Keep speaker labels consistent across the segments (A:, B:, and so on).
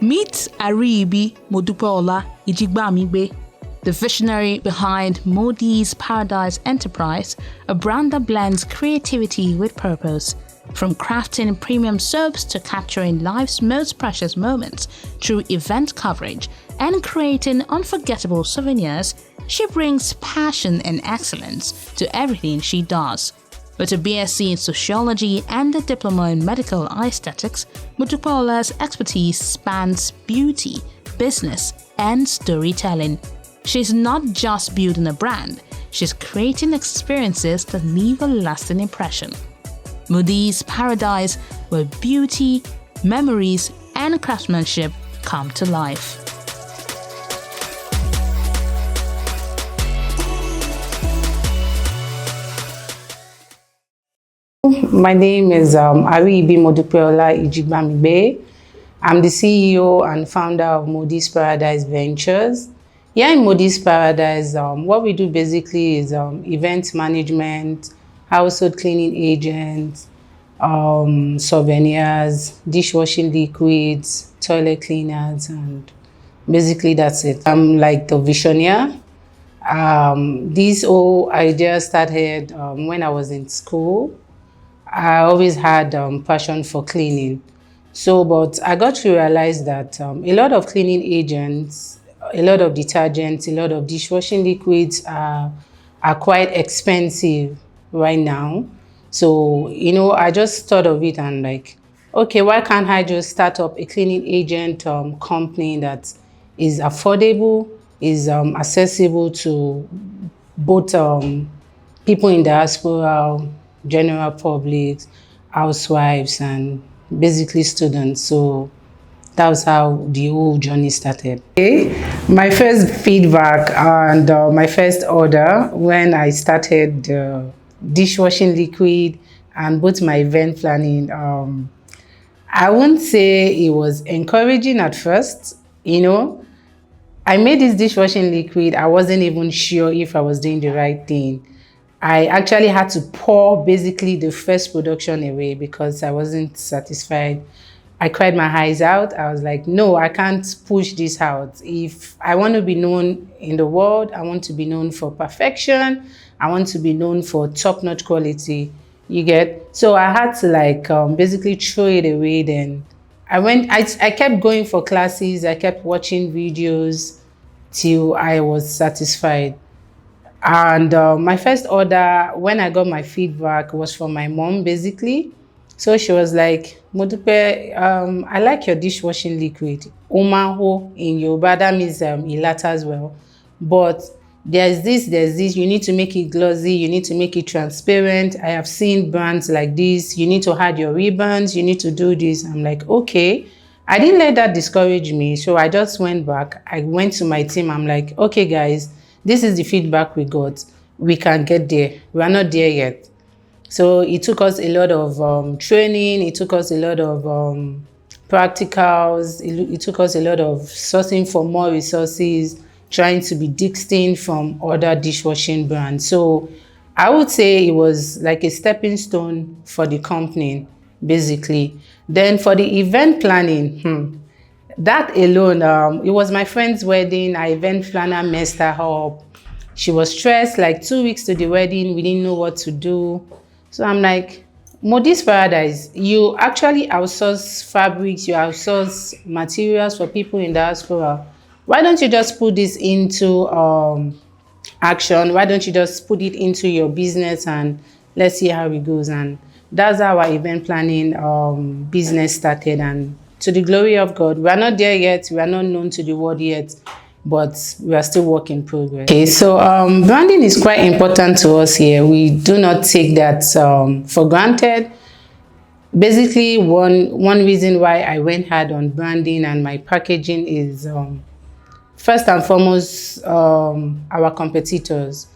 A: Meet Ariyibi Modupeola Ijigbamigbe, the visionary behind Mo'ds Paradize Enterprise, a brand that blends creativity with purpose. From crafting premium soaps to capturing life's most precious moments through event coverage and creating unforgettable souvenirs, she brings passion and excellence to everything she does. With a BSc in Sociology and a Diploma in Medical Aesthetics, Modupeola's expertise spans beauty, business, and storytelling. She's not just building a brand, she's creating experiences that leave a lasting impression. Mo'ds Paradize, where beauty, memories, and craftsmanship come to life.
B: My name is Ariyibi Modupeola Ijigbamigbe. I'm the CEO and founder of Mo'ds Paradize Ventures. Here in Mo'ds Paradize, what we do basically is event management, household cleaning agents, souvenirs, dishwashing liquids, toilet cleaners, and basically that's it. I'm like the visionaire. This whole idea started when I was in school. I always had passion for cleaning. But I got to realize that a lot of cleaning agents, a lot of detergents, a lot of dishwashing liquids are quite expensive right now. So, I just thought of it and like, okay, why can't I just start up a cleaning agent company that is affordable, is accessible to both people in diaspora, general public, housewives, and basically students. So that was how the whole journey started. Okay. My first feedback and my first order when I started dishwashing liquid and both my event planning, I wouldn't say it was encouraging at first. I made this dishwashing liquid. I wasn't even sure if I was doing the right thing. I actually had to pour basically the first production away because I wasn't satisfied. I cried my eyes out. I was like, no, I can't push this out. If I want to be known in the world, I want to be known for perfection. I want to be known for top-notch quality. You get? So I had to basically throw it away. Then I kept going for classes. I kept watching videos till I was satisfied. And my first order, when I got my feedback, was from my mom, basically. So she was like, Modupe, I like your dishwashing liquid. Omaho in Yoruba, that means ilata as well. But there's this, you need to make it glossy, you need to make it transparent. I have seen brands like this. You need to add your ribbons, you need to do this. I'm like, okay. I didn't let that discourage me. So I just went back. I went to my team. I'm like, okay, guys, this is the feedback we got. We can get there. We are not there yet. So it took us a lot of training. It took us a lot of practicals. It took us a lot of sourcing for more resources, trying to be distinct from other dishwashing brands. So I would say it was like a stepping stone for the company, basically. Then for the event planning, that alone, it was my friend's wedding. Our event planner messed her up. She was stressed, like 2 weeks to the wedding. We didn't know what to do. So I'm like, Mo'ds Paradize, you actually outsource fabrics, you outsource materials for people in diaspora. Why don't you just put this into action? Why don't you just put it into your business and let's see how it goes? And that's how our event planning business started. And to the glory of God, we are not there yet. We are not known to the world yet, but we are still work in progress. Okay, so branding is quite important to us here. We do not take that for granted. Basically, one reason why I went hard on branding and my packaging is first and foremost our competitors.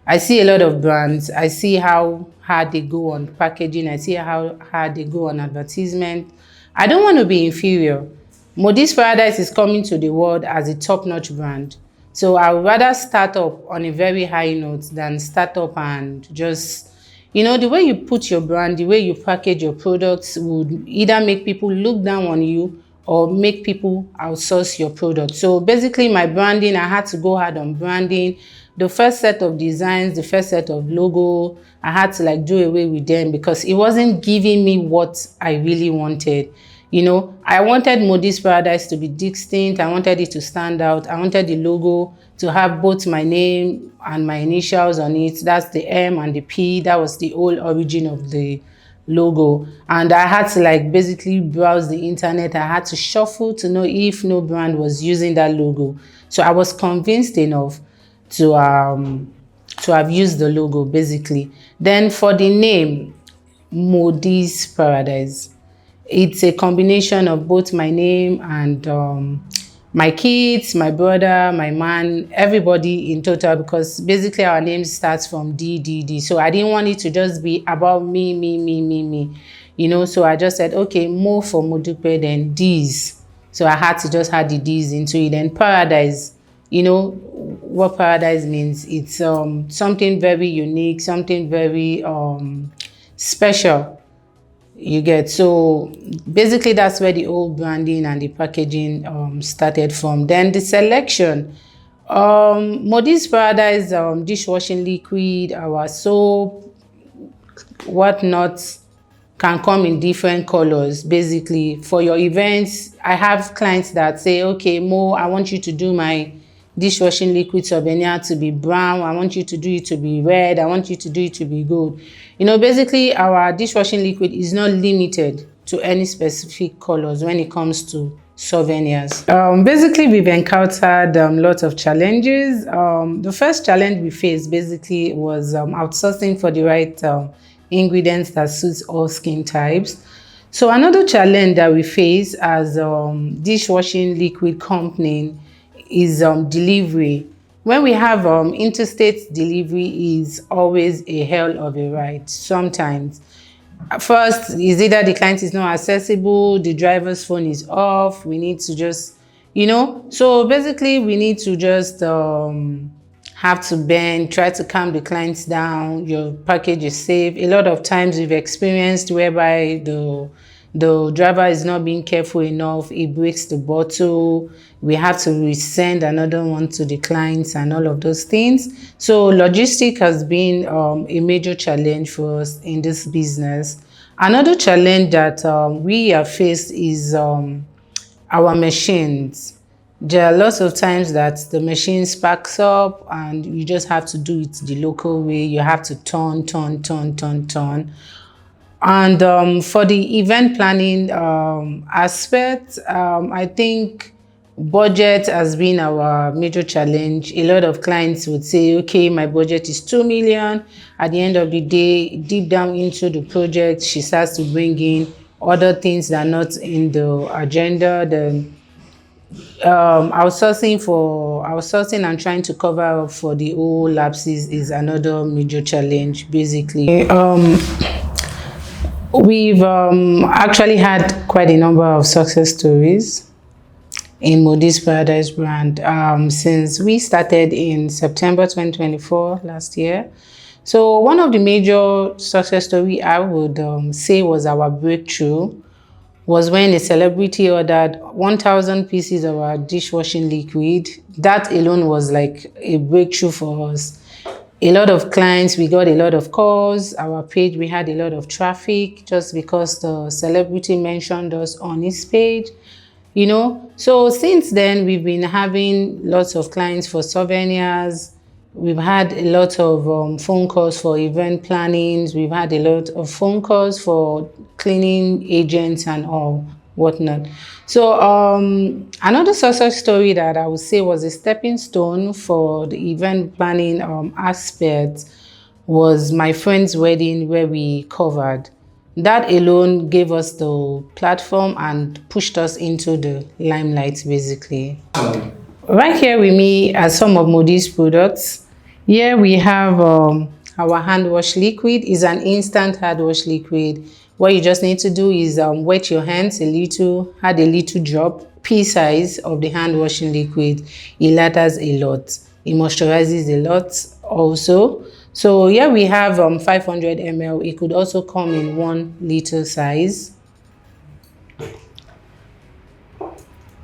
B: I see a lot of brands. I see how hard they go on packaging. I see how hard they go on advertisement. I don't want to be inferior. Mo'ds Paradize is coming to the world as a top-notch brand. So I would rather start up on a very high note than start up and just, the way you put your brand, the way you package your products would either make people look down on you or make people outsource your product. So basically my branding, I had to go hard on branding. The first set of designs, the first set of logo, I had to like do away with them because it wasn't giving me what I really wanted. You know, I wanted Mo'ds Paradize to be distinct. I wanted it to stand out. I wanted the logo to have both my name and my initials on it. That's the M and the P. That was the whole origin of the logo. And I had to like basically browse the internet. I had to shuffle to know if no brand was using that logo. So I was convinced enough to have used the logo basically. Then for the name, Mo'ds Paradize. It's a combination of both my name and my kids, my brother, my man, everybody in total, because basically our name starts from D. So I didn't want it to just be about me. You know, so I just said, okay, Mo for Modupe, then D's. So I had to just add the D's into it. Then Paradise, you know what Paradise means. It's something very unique, something very special. You get, so basically that's where the old branding and the packaging started from. Then the selection, Mo'ds Paradize dishwashing liquid, our soap, whatnot, can come in different colors. Basically for your events, I have clients that say, okay, Mo, I want you to do my dishwashing liquid souvenir to be brown. I want you to do it to be red. I want you to do it to be gold. You know, basically our dishwashing liquid is not limited to any specific colors when it comes to souvenirs. Basically we've encountered lots of challenges. The first challenge we faced basically was outsourcing for the right ingredients that suits all skin types. So another challenge that we face as dishwashing liquid company is delivery. When we have interstate delivery, is always a hell of a ride. Sometimes first is either the client is not accessible, the driver's phone is off, we need to just, you know, so basically we need to just have to bend, try to calm the clients down. Your package is safe. A lot of times we've experienced whereby the driver is not being careful enough, it breaks the bottle, we have to resend another one to the clients and all of those things. So logistics has been a major challenge for us in this business. Another challenge that we have faced is our machines. There are lots of times that the machine sparks up and you just have to do it the local way. You have to turn. And for the event planning aspect, I think budget has been our major challenge. A lot of clients would say, okay, my budget is 2 million. At the end of the day, deep down into the project, she starts to bring in other things that are not in the agenda. The outsourcing and trying to cover up for the whole lapses is another major challenge, basically. We've actually had quite a number of success stories in Mo'ds Paradize brand since we started in September 2024 last year. So one of the major success story I would say was our breakthrough was when a celebrity ordered 1,000 pieces of our dishwashing liquid. That alone was like a breakthrough for us. A lot of clients, we got a lot of calls. Our page, we had a lot of traffic just because the celebrity mentioned us on his page, you know. So since then, we've been having lots of clients for souvenirs. We've had a lot of phone calls for event plannings. We've had a lot of phone calls for cleaning agents and all whatnot. So another success story that I would say was a stepping stone for the event planning aspect was my friend's wedding, where we covered. That alone gave us the platform and pushed us into the limelight, basically. Right here with me are some of Mo'ds products. Here we have our hand wash liquid. Is an instant hand wash liquid. What you just need to do is wet your hands a little, add a little drop, pea size of the hand washing liquid. It lathers a lot. It moisturizes a lot also. So here we have 500 ml. It could also come in 1 liter size.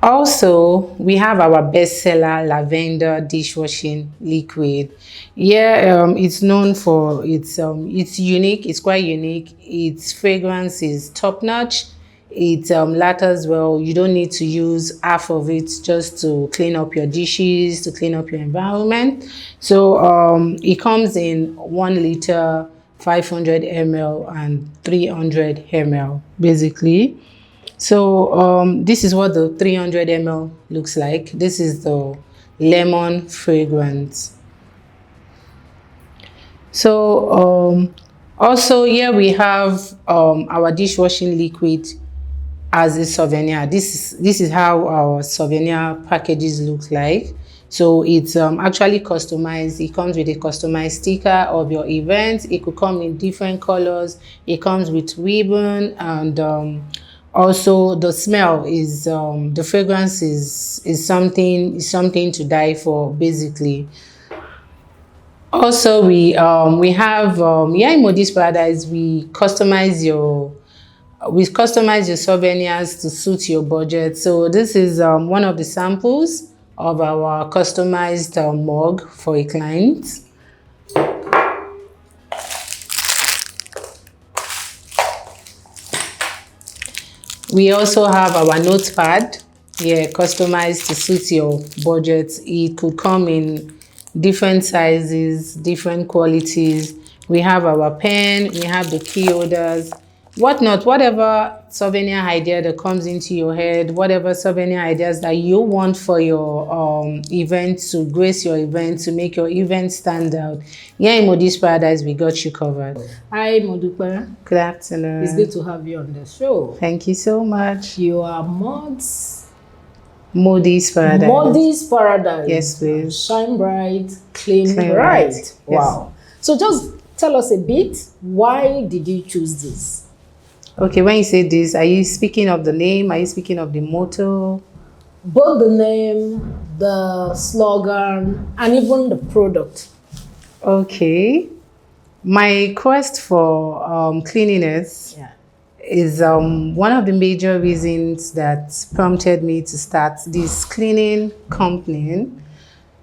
B: Also, we have our bestseller lavender dishwashing liquid. Yeah, it's known for it's unique. It's quite unique. Its fragrance is top notch. It latters well. You don't need to use half of it just to clean up your dishes, to clean up your environment. So it comes in 1 liter, 500 ml, and 300 ml, basically. So this is what the 300 ml looks like. This is the lemon fragrance. So also here we have our dishwashing liquid as a souvenir. This is how our souvenir packages look like. So it's actually customized. It comes with a customized sticker of your event. It could come in different colors. It comes with ribbon, and also the smell is the fragrance is something to die for, basically. Also, we have here in Mo'ds Paradize, we customize your souvenirs to suit your budget. So this is one of the samples of our customized mug for a client. We also have our notepad, yeah, customized to suit your budget. It could come in different sizes, different qualities. We have our pen, we have the key holders, whatnot, whatever souvenir idea that comes into your head, whatever souvenir ideas that you want for your event, to grace your event, to make your event stand out. Here in Mo'ds Paradize, we got you covered.
C: Hi, Modupe.
B: Good afternoon.
C: It's good to have you on the show.
B: Thank you so much.
C: You are Mo'ds
B: Paradize.
C: Mo'ds Paradize.
B: Yes, please.
C: Shine bright, clean bright.
B: Bright.
C: Wow.
B: Yes.
C: So just tell us a bit, why did you choose this?
B: Okay, when you say this, are you speaking of the name? Are you speaking of the motto?
C: Both the name, the slogan, and even the product.
B: Okay. My quest for cleanliness is one of the major reasons that prompted me to start this cleaning company.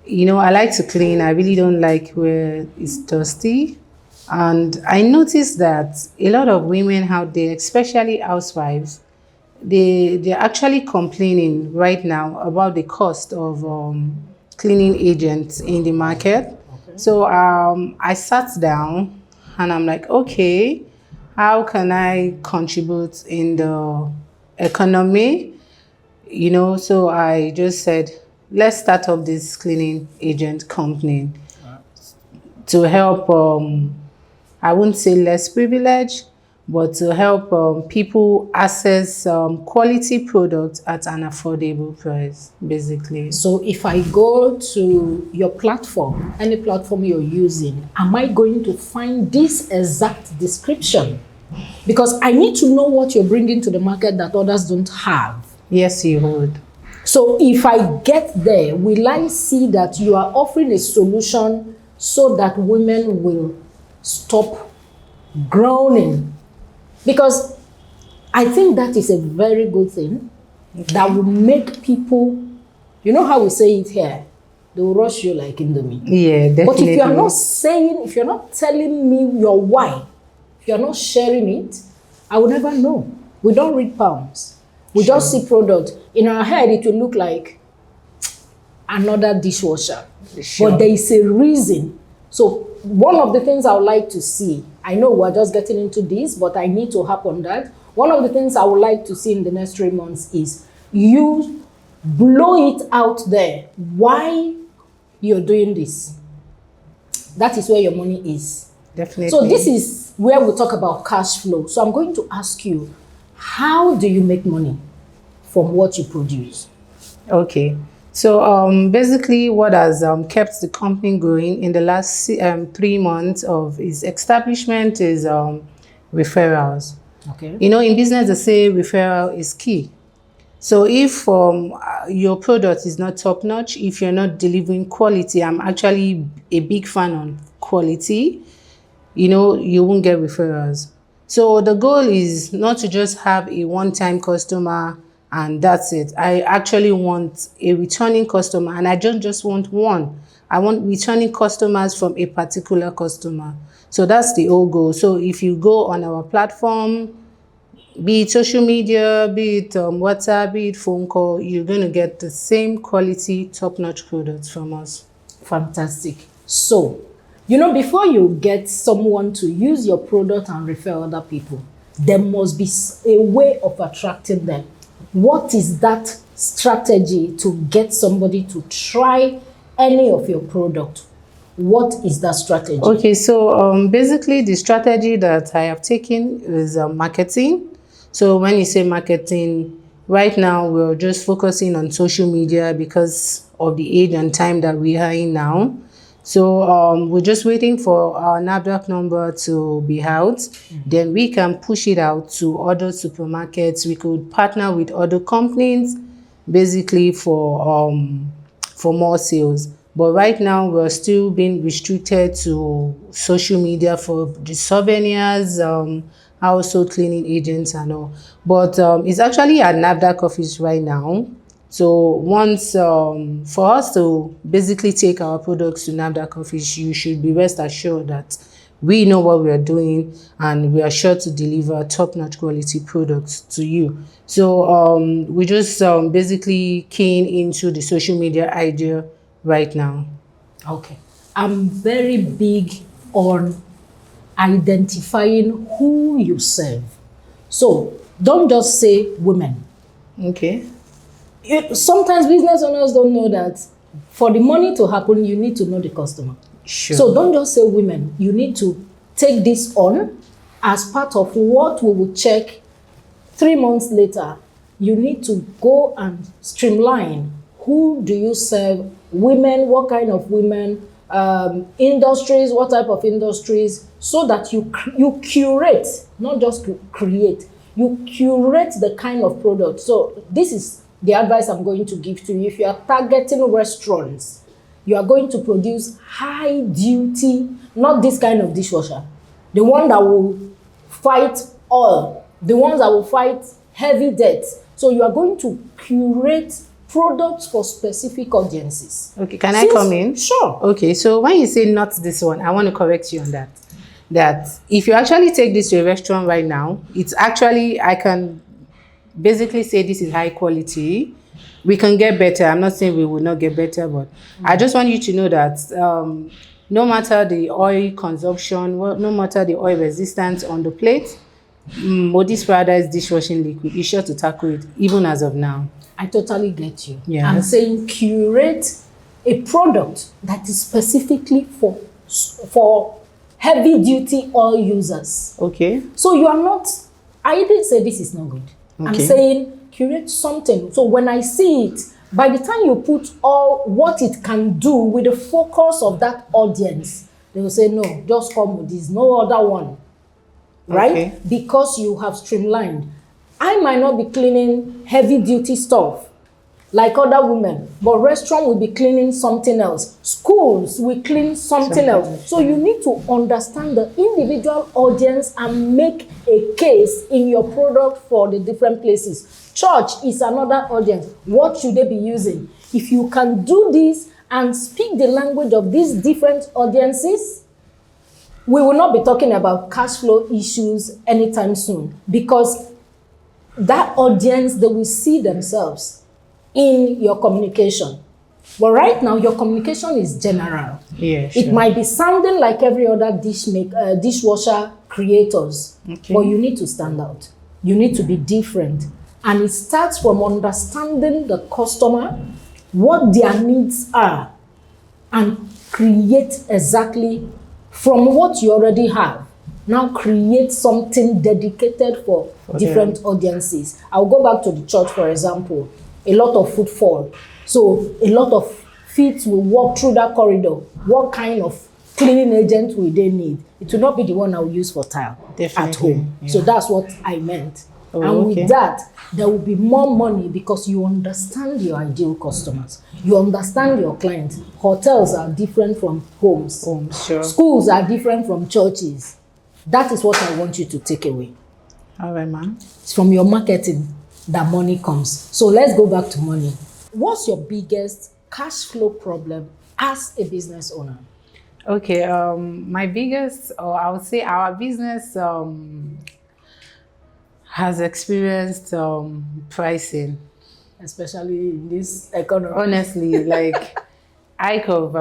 B: You know, I like to clean. I really don't like where it's dusty. And I noticed that a lot of women out there, especially housewives, they're actually complaining right now about the cost of cleaning agents in the market. Okay. So I sat down and I'm like, okay, how can I contribute in the economy? You know, so I just said, let's start up this cleaning agent company to help, I wouldn't say less privileged, but to help people access quality products at an affordable price, basically.
C: So if I go to your platform, any platform you're using, am I going to find this exact description? Because I need to know what you're bringing to the market that others don't have.
B: Yes, you would.
C: So if I get there, will I see that you are offering a solution so that women will stop groaning? Because I think that is a very good thing that will make people, you know how we say it here, they will rush you like Indomie.
B: Yeah, definitely.
C: But if you're not saying, if you're not telling me your why, if you're not sharing it, I will never know. We don't read palms. We just see product. In our head, it will look like another dishwasher. But there is a reason. So one of the things I would like to see, I know we're just getting into this, but I need to harp on that. One of the things I would like to see in the next 3 months is you blow it out there. Why you're doing this? That is where your money is.
B: Definitely.
C: So this is where we talk about cash flow. So I'm going to ask you, how do you make money from what you produce? Okay.
B: So basically what has kept the company going in the last 3 months of its establishment is referrals.
C: Okay.
B: You know, in business they say referral is key. So if your product is not top notch, if you're not delivering quality, I'm actually a big fan on quality, you know, you won't get referrals. So the goal is not to just have a one-time customer and that's it. I actually want a returning customer, and I don't just want one. I want returning customers from a particular customer. So that's the whole goal. So if you go on our platform, be it social media, be it WhatsApp, be it phone call, you're going to get the same quality, top-notch products from us.
C: Fantastic. So, you know, before you get someone to use your product and refer other people, there must be a way of attracting them. What is that strategy to get somebody to try any of your product? What is that strategy?
B: Okay, so basically the strategy that I have taken is marketing. So when you say marketing, right now we're just focusing on social media because of the age and time that we are in now. So we're just waiting for our NAFDAC number to be out. Then we can push it out to other supermarkets. We could partner with other companies basically for more sales. But right now we're still being restricted to social media for the souvenirs, household cleaning agents and all. But it's actually at NAFDAC office right now. So once for us to basically take our products to NAFDAC office, you should be rest assured that we know what we are doing and we are sure to deliver top-notch quality products to you. So we just basically keying into the social media idea right now.
C: Okay. I'm very big on identifying who you serve. So don't just say women.
B: Okay.
C: Sometimes business owners don't know that for the money to happen, you need to know the customer.
B: Sure.
C: So don't just say women. You need to take this on as part of what we will check 3 months later. You need to go and streamline. Who do you serve? Women, what kind of women? Industries, what type of industries? So that you curate, not just create. You curate the kind of product. So this is the advice I'm going to give to you. If you are targeting restaurants, you are going to produce high duty, not this kind of dishwasher. The one that will fight oil, the ones that will fight heavy debt. So you are going to curate products for specific audiences.
B: Okay, can I come in?
C: Sure.
B: Okay, so when you say not this one, I want to correct you on that. That if you actually take this to a restaurant right now, it's actually, I can basically say this is high quality. We can get better. I'm not saying we will not get better, but I just want you to know that no matter the oil consumption, no matter the oil resistance on the plate, Mo'ds Paradize dishwashing liquid is sure to tackle it, even as of now.
C: I totally get you.
B: Yeah.
C: I'm saying curate a product that is specifically for heavy duty oil users.
B: Okay.
C: So you are not, I didn't say this is not good.
B: Okay.
C: I'm saying curate something. So when I see it, by the time you put all what it can do with the focus of that audience, they will say, no, just come with this, no other one. Right?
B: Okay.
C: Because you have streamlined. I might not be cleaning heavy duty stuff like other women, but restaurant will be cleaning something else. Schools will clean something else. So you need to understand the individual audience and make a case in your product for the different places. Church is another audience. What should they be using? If you can do this and speak the language of these different audiences, we will not be talking about cash flow issues anytime soon, because that audience, they will see themselves in your communication. But right now, your communication is general.
B: Yeah, sure.
C: It might be sounding like every other dishwasher creators,
B: Okay.
C: but you need to stand out. You need to be different. And it starts from understanding the customer, what their needs are, and create exactly from what you already have. Now create something dedicated for different audiences. I'll go back to the church, for example. A lot of footfall. So a lot of feet will walk through that corridor. What kind of cleaning agent will they need? It will not be the one I will use for tile at home.
B: Yeah.
C: So that's what I meant.
B: Oh,
C: and
B: okay.
C: with that, there will be more money because you understand your ideal customers. You understand your clients. Hotels are different from homes.
B: Sure.
C: Schools are different from churches. That is what I want you to take away.
B: All right, ma'am.
C: It's from your marketing. that money comes. So let's go back to money. What's your biggest cash flow problem as a business owner?
B: Okay, my biggest, or I would say our business has experienced pricing.
C: Especially in this economy.
B: Honestly, like hike of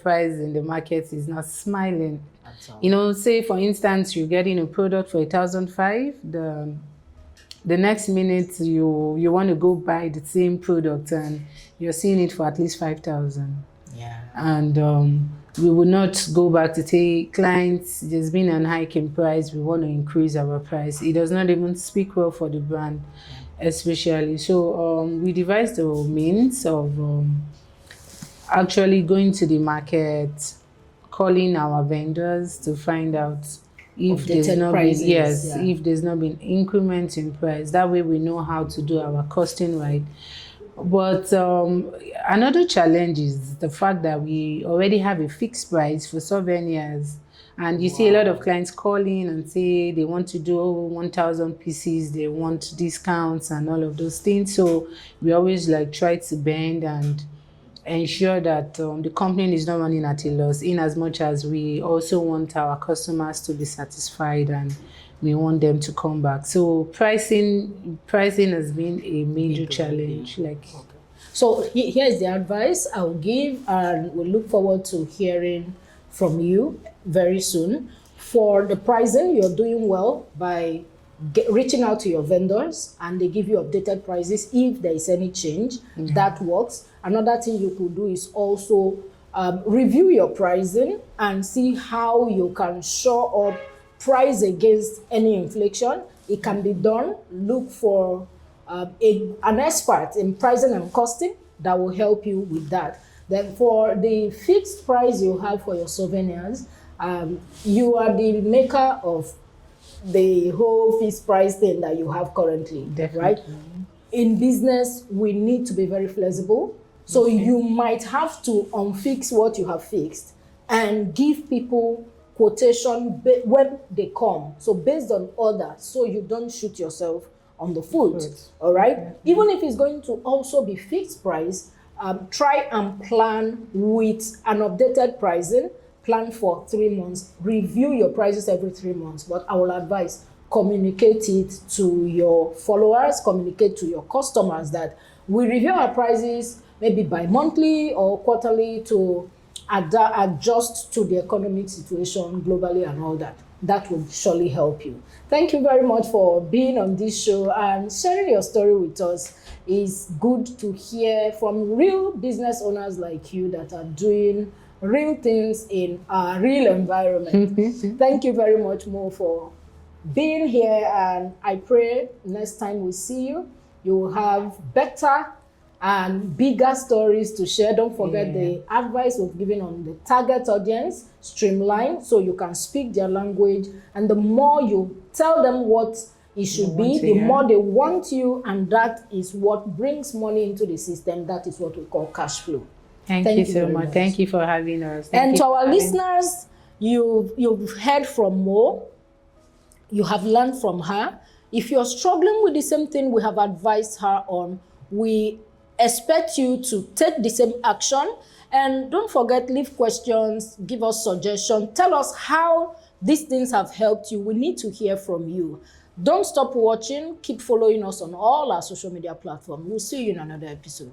B: price in the market is not smiling. You know, say for instance, you're getting a product for 1,500, the next minute you want to go buy the same product and you're seeing it for at least 5,000.
C: Yeah.
B: And we will not go back to say, clients, there's been an hike in price, we want to increase our price. It does not even speak well for the brand, especially. So we devised the means of actually going to the market, calling our vendors to find out if there's not
C: prices,
B: been, if there's not been increment in price. That way we know how to do our costing right. But another challenge is the fact that we already have a fixed price for souvenirs. And you see a lot of clients calling and say they want to do 1,000 pieces, they want discounts and all of those things. So we always like try to bend and ensure that the company is not running at a loss, in as much as we also want our customers to be satisfied and we want them to come back. So pricing has been a major challenge. Like,
C: so here's the advice I'll give, and we'll look forward to hearing from you very soon. For the pricing, you're doing well by reaching out to your vendors and they give you updated prices if there is any change. That works. Another thing you could do is also review your pricing and see how you can shore up price against any inflation. It can be done. Look for an expert in pricing and costing that will help you with that. Then for the fixed price you have for your souvenirs, you are the maker of the whole fixed price thing that you have currently. Definitely. Right? In business, we need to be very flexible. So you might have to unfix what you have fixed and give people quotation when they come. So based on order, so you don't shoot yourself on the foot. All right? Even if it's going to also be fixed price, try and plan with an updated pricing. Plan for 3 months. Review your prices every 3 months. But I will advise, communicate it to your followers, communicate to your customers that we review our prices maybe bi-monthly or quarterly to adjust to the economic situation globally and all that. That will surely help you. Thank you very much for being on this show and sharing your story with us. It's good to hear from real business owners like you that are doing real things in a real environment. Thank you very much, Mo, for being here, and I pray next time we see you, you will have better and bigger stories to share. Don't forget the advice we've given on the target audience, streamline, so you can speak their language, and the more you tell them what it should be, the more they want you, and that is what brings money into the system. That is what we call cash flow.
B: Thank you so much. Thank you for having us.
C: And to our listeners, you've heard from Mo. You have learned from her. If you're struggling with the same thing we have advised her on, we expect you to take the same action. And don't forget, leave questions, give us suggestions, tell us how these things have helped you. We need to hear from you. Don't stop watching. Keep following us on all our social media platforms. We'll see you in another episode.